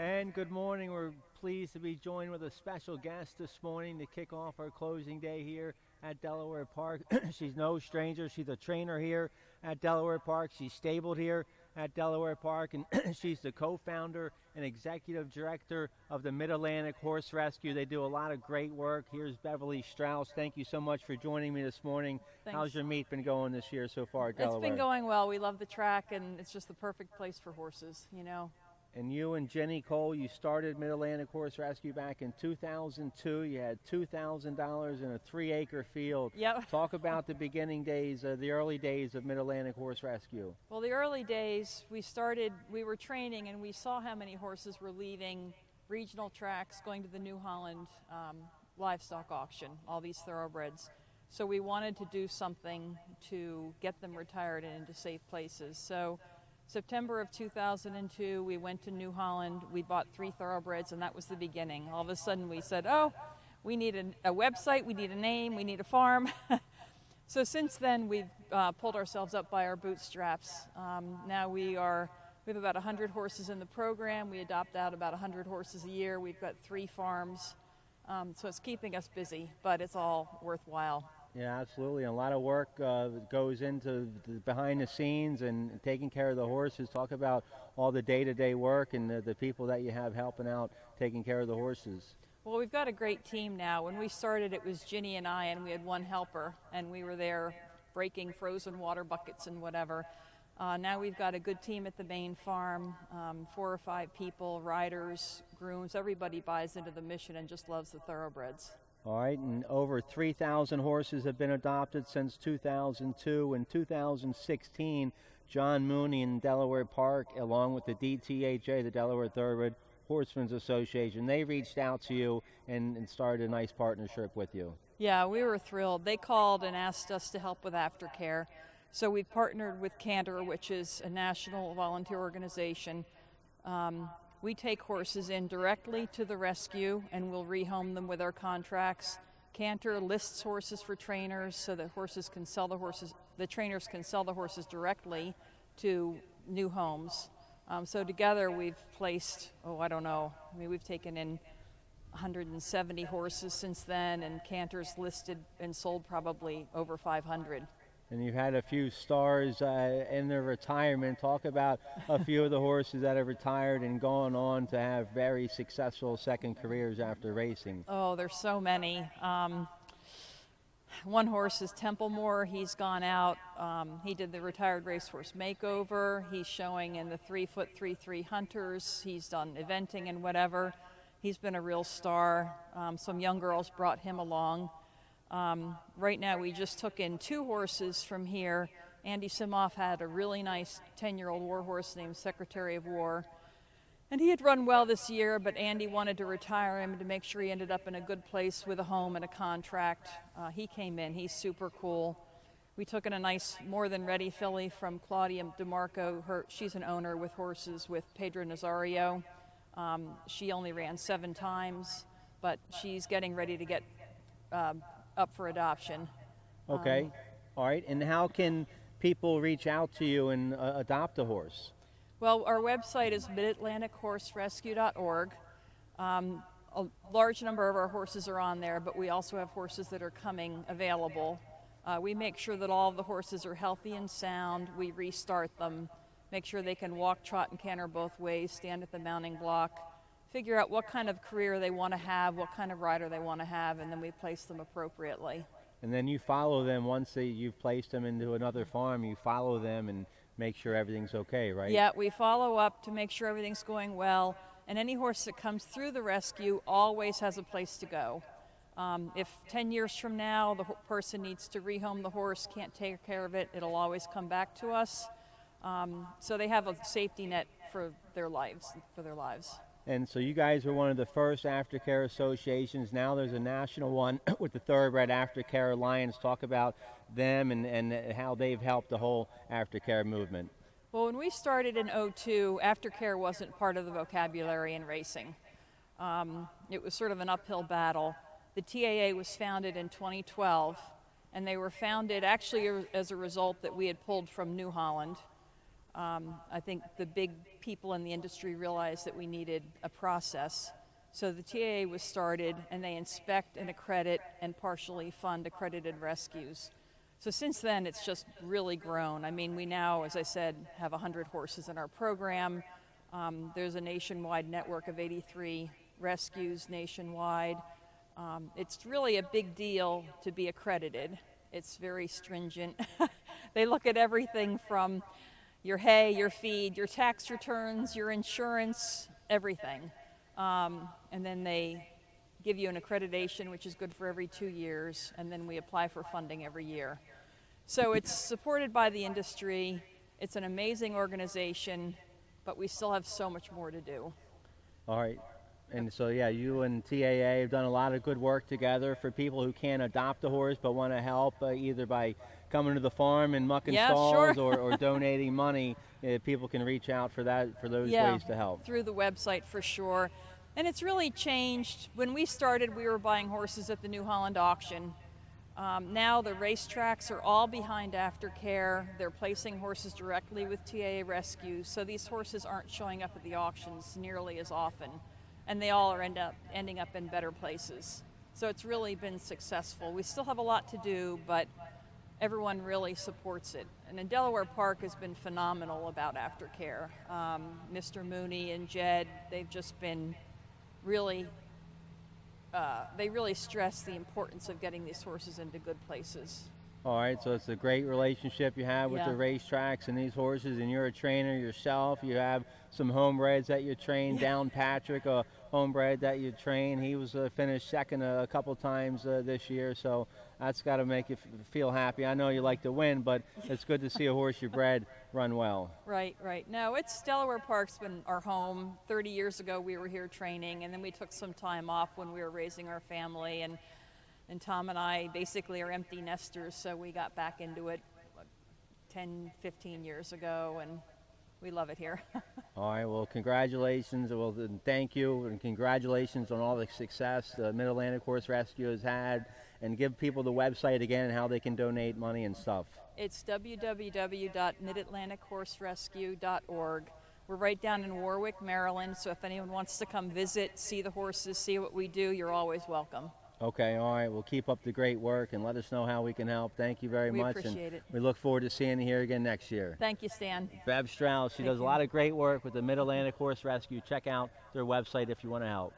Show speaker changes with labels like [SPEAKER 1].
[SPEAKER 1] And good morning. We're pleased to be joined with a special guest this morning to kick off our closing day here at Delaware Park. She's no stranger. She's a trainer here at Delaware Park. She's stabled here at Delaware Park, and she's the co-founder and executive director of the MidAtlantic Horse Rescue. They do a lot of great work. Here's Beverly Strauss. Thank you so much for joining me this morning.
[SPEAKER 2] Thanks.
[SPEAKER 1] How's your meet been going this year so far at Delaware?
[SPEAKER 2] It's been going well. We love the track, and it's just the perfect place for horses, you know.
[SPEAKER 1] And you and Jenny Cole, you started MidAtlantic Horse Rescue back in 2002. You had $2,000 in a 3-acre field.
[SPEAKER 2] Yep.
[SPEAKER 1] Talk about the beginning days, the early days of MidAtlantic Horse Rescue.
[SPEAKER 2] Well, the early days, we were training, and we saw how many horses were leaving regional tracks, going to the New Holland livestock auction, all these thoroughbreds. So we wanted to do something to get them retired and into safe places. So September of 2002, we went to New Holland. We bought 3 thoroughbreds, and that was the beginning. All of a sudden, we said, oh, we need a website, we need a name, we need a farm. So since then, we've pulled ourselves up by our bootstraps. Now we have about 100 horses in the program. We adopt out about 100 horses a year. We've got 3 farms. So it's keeping us busy, but it's all worthwhile.
[SPEAKER 1] Yeah, absolutely. And a lot of work goes into the behind the scenes and taking care of the horses. Talk about all the day-to-day work and the people that you have helping out taking care of the horses.
[SPEAKER 2] Well, we've got a great team now. When we started, it was Ginny and I, and we had 1 helper, and we were there breaking frozen water buckets and whatever. Now we've got a good team at the main farm, 4 or 5 people, riders, grooms. Everybody buys into the mission and just loves the thoroughbreds.
[SPEAKER 1] All right, and over 3,000 horses have been adopted since 2002. In 2016, John Mooney in Delaware Park, along with the DTHA, the Delaware Thoroughbred Horsemen's Association, they reached out to you and started a nice partnership with you.
[SPEAKER 2] Yeah, we were thrilled. They called and asked us to help with aftercare. So we partnered with Cantor, which is a national volunteer organization. We take horses in directly to the rescue, and we'll rehome them with our contracts. Cantor lists horses for trainers so that the trainers can sell the horses directly to new homes. So together we've placed, we've taken in 170 horses since then, and Cantor's listed and sold probably over 500.
[SPEAKER 1] And you've had a few stars in their retirement. Talk about a few of the horses that have retired and gone on to have very successful second careers after racing.
[SPEAKER 2] Oh, there's so many. One horse is Templemore. He's gone out. He did the retired racehorse makeover. He's showing in the 3-foot 3-3 hunters. He's done eventing and whatever. He's been a real star. Some young girls brought him along. Right now we just took in 2 horses from here. Andy Simoff had a really nice 10-year-old war horse named Secretary of War. And he had run well this year, but Andy wanted to retire him to make sure he ended up in a good place with a home and a contract. He came in. He's super cool. We took in a nice more than ready filly from Claudia DeMarco. She's an owner with horses with Pedro Nazario. She only ran 7 times, but she's getting ready to get up for adoption.
[SPEAKER 1] Okay. All right. And how can people reach out to you and adopt a horse?
[SPEAKER 2] Well, our website is MidAtlanticHorseRescue.org. A large number of our horses are on there, but we also have horses that are coming available. We make sure that all of the horses are healthy and sound. We restart them, make sure they can walk, trot, and canter both ways, stand at the mounting block, figure out what kind of career they want to have, what kind of rider they want to have, and then we place them appropriately.
[SPEAKER 1] And then you follow them once you've placed them into another farm. You follow them and make sure everything's okay, right?
[SPEAKER 2] Yeah, we follow up to make sure everything's going well. And any horse that comes through the rescue always has a place to go. If 10 years from now the person needs to rehome the horse, can't take care of it, it'll always come back to us. So they have a safety net for their lives.
[SPEAKER 1] And so you guys were one of the first aftercare associations. Now there's a national one with the Thoroughbred Aftercare Alliance. Talk about them and how they've helped the whole aftercare movement.
[SPEAKER 2] Well, when we started in 2002, aftercare wasn't part of the vocabulary in racing. It was sort of an uphill battle. The TAA was founded in 2012, and they were founded actually as a result that we had pulled from New Holland. I think the big people in the industry realized that we needed a process. So the TAA was started, and they inspect and accredit and partially fund accredited rescues. So since then, it's just really grown. I mean, we now, as I said, have 100 horses in our program. There's a nationwide network of 83 rescues nationwide. It's really a big deal to be accredited. It's very stringent. They look at everything from your hay, your feed, your tax returns, your insurance, everything. And then they give you an accreditation, which is good for every 2 years, and then we apply for funding every year. So it's supported by the industry. It's an amazing organization, but we still have so much more to do.
[SPEAKER 1] All right. And so, yeah, you and TAA have done a lot of good work together for people who can't adopt a horse but want to help, either by coming to the farm and mucking stalls,
[SPEAKER 2] sure.
[SPEAKER 1] or donating money. People can reach out for those ways to help.
[SPEAKER 2] Through the website for sure. And it's really changed. When we started, we were buying horses at the New Holland auction. Now the racetracks are all behind aftercare. They're placing horses directly with TAA rescues, so these horses aren't showing up at the auctions nearly as often, and they all are ending up in better places. So it's really been successful. We still have a lot to do, but everyone really supports it. And in Delaware Park has been phenomenal about aftercare. Mr. Mooney and Jed, they've just been really they really stress the importance of getting these horses into good places.
[SPEAKER 1] All right, so it's a great relationship you have with the racetracks and these horses, and you're a trainer yourself. You have some homebreds that you train. Down Patrick, a homebred that you train. He was finished second a couple times this year, so that's got to make you feel happy. I know you like to win, but it's good to see a horse you bred run well.
[SPEAKER 2] Right. No, Delaware Park's been our home. 30 years ago we were here training, and then we took some time off when we were raising our family, and Tom and I basically are empty nesters, so we got back into it 10, 15 years ago, and we love it here.
[SPEAKER 1] All right, well, congratulations. Well, thank you, and congratulations on all the success the MidAtlantic Horse Rescue has had. And give people the website again and how they can donate money and stuff.
[SPEAKER 2] It's www.midatlantichorserescue.org. We're right down in Warwick, Maryland, so if anyone wants to come visit, see the horses, see what we do, you're always welcome.
[SPEAKER 1] Okay, all right. We'll keep up the great work and let us know how we can help. Thank you very much.
[SPEAKER 2] We appreciate it.
[SPEAKER 1] We look forward to seeing you here again next year.
[SPEAKER 2] Thank you, Stan.
[SPEAKER 1] Bev Strauss, she does a lot of great work with the MidAtlantic Horse Rescue. Check out their website if you want to help.